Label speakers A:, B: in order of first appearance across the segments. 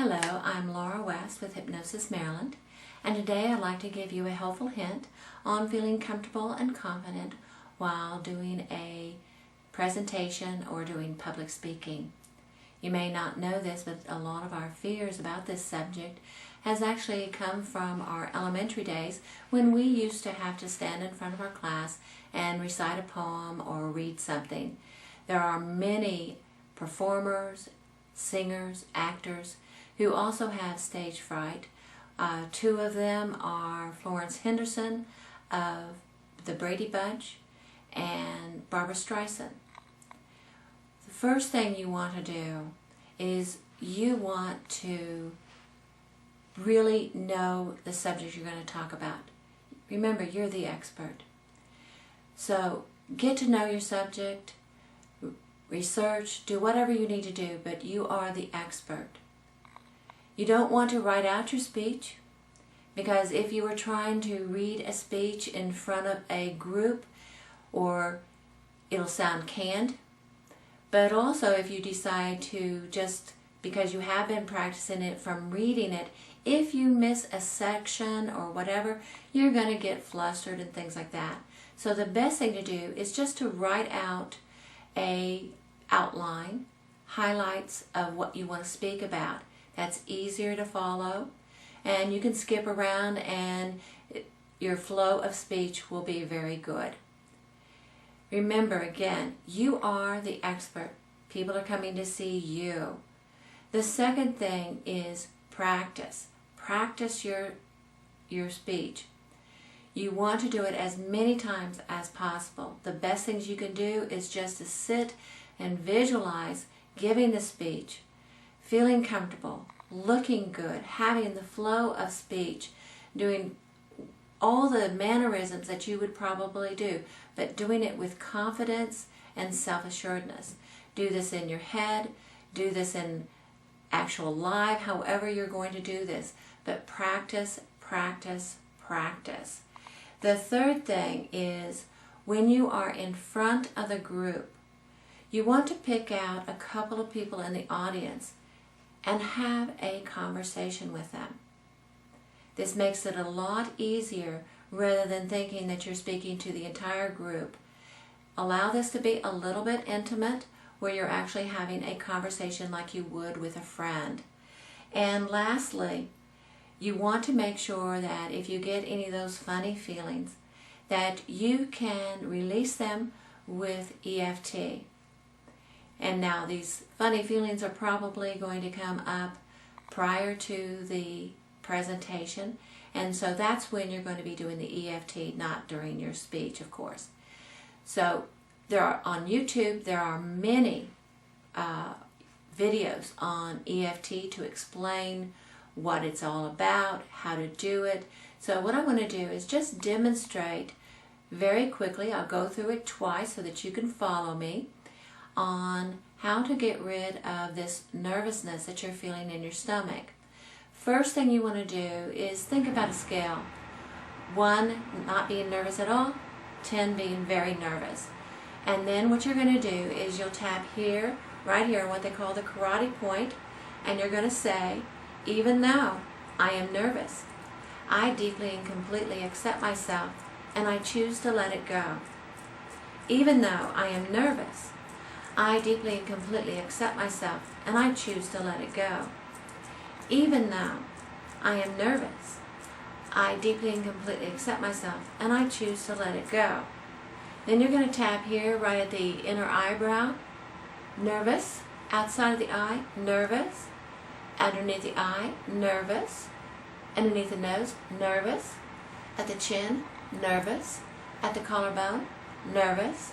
A: Hello, I'm Laura West with Hypnosis Maryland, and today I'd like to give you a helpful hint on feeling comfortable and confident while doing a presentation or doing public speaking. You may not know this, but a lot of our fears about this subject has actually come from our elementary days when we used to have to stand in front of our class and recite a poem or read something. There are many performers, singers, actors who also have stage fright. Two of them are Florence Henderson of the Brady Bunch and Barbara Streisand. The first thing you want to do is you want to really know the subject you're going to talk about. Remember, you're the expert. So get to know your subject, research, do whatever you need to do, but you are the expert. You don't want to write out your speech, because if you were trying to read a speech in front of a group, or it'll sound canned. But also if you decide to just, because you have been practicing it from reading it, if you miss a section or whatever, you're going to get flustered and things like that. So the best thing to do is just to write out a outline, highlights of what you want to speak about. That's easier to follow, and you can skip around and your flow of speech will be very good. Remember, again, you are the expert. People are coming to see you. The second thing is practice. Practice your speech. You want to do it as many times as possible. The best things you can do is just to sit and visualize giving the speech, feeling comfortable, looking good, having the flow of speech, doing all the mannerisms that you would probably do, but doing it with confidence and self-assuredness. Do this in your head, do this in actual live, however you're going to do this, but practice, practice, practice. The third thing is when you are in front of the group, you want to pick out a couple of people in the audience and have a conversation with them. This makes it a lot easier rather than thinking that you're speaking to the entire group. Allow this to be a little bit intimate, where you're actually having a conversation like you would with a friend. And lastly, you want to make sure that if you get any of those funny feelings, that you can release them with EFT. And now these funny feelings are probably going to come up prior to the presentation, and so that's when you're going to be doing the EFT, not during your speech, of course. So on YouTube, there are many videos on EFT to explain what it's all about, how to do it. So what I want to do is just demonstrate very quickly. I'll go through it twice so that you can follow me on how to get rid of this nervousness that you're feeling in your stomach. First thing you want to do is think about a scale. 1, not being nervous at all, 10 being very nervous. And then what you're going to do is you'll tap here, right here, what they call the karate point, and you're going to say, even though I am nervous, I deeply and completely accept myself, and I choose to let it go. Even though I am nervous, I deeply and completely accept myself, and I choose to let it go. Even though I am nervous, I deeply and completely accept myself, and I choose to let it go. Then you're going to tap here right at the inner eyebrow, nervous, outside of the eye, nervous, underneath the eye, nervous, underneath the nose, nervous, at the chin, nervous, at the collarbone, nervous,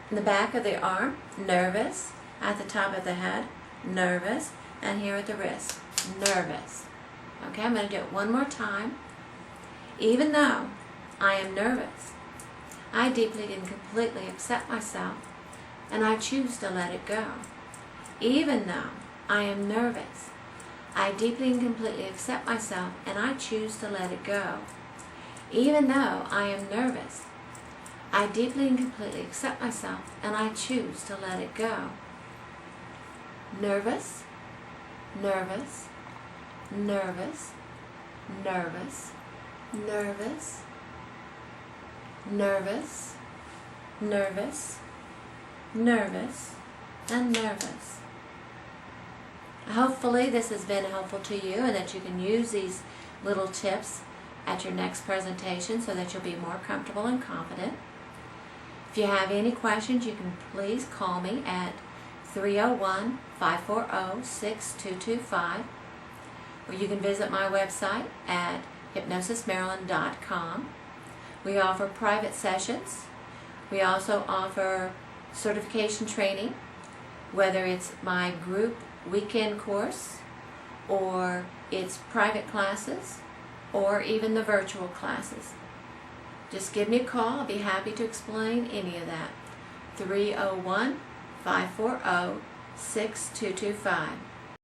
A: in the back of the arm, nervous, at the top of the head, nervous, and here at the wrist, nervous. Okay, I'm going to do it one more time. Even though I am nervous, I deeply and completely accept myself, and I choose to let it go. Even though I am nervous, I deeply and completely accept myself, and I choose to let it go. Even though I am nervous, I deeply and completely accept myself, and I choose to let it go. Nervous, nervous, nervous, nervous, nervous, nervous, nervous, nervous, and nervous. Hopefully this has been helpful to you and that you can use these little tips at your next presentation so that you'll be more comfortable and confident. If you have any questions, you can please call me at 301-540-6225, or you can visit my website at hypnosismaryland.com. We offer private sessions. We also offer certification training, whether it's my group weekend course, or it's private classes, or even the virtual classes. Just give me a call. I'll be happy to explain any of that. 301-540-6225.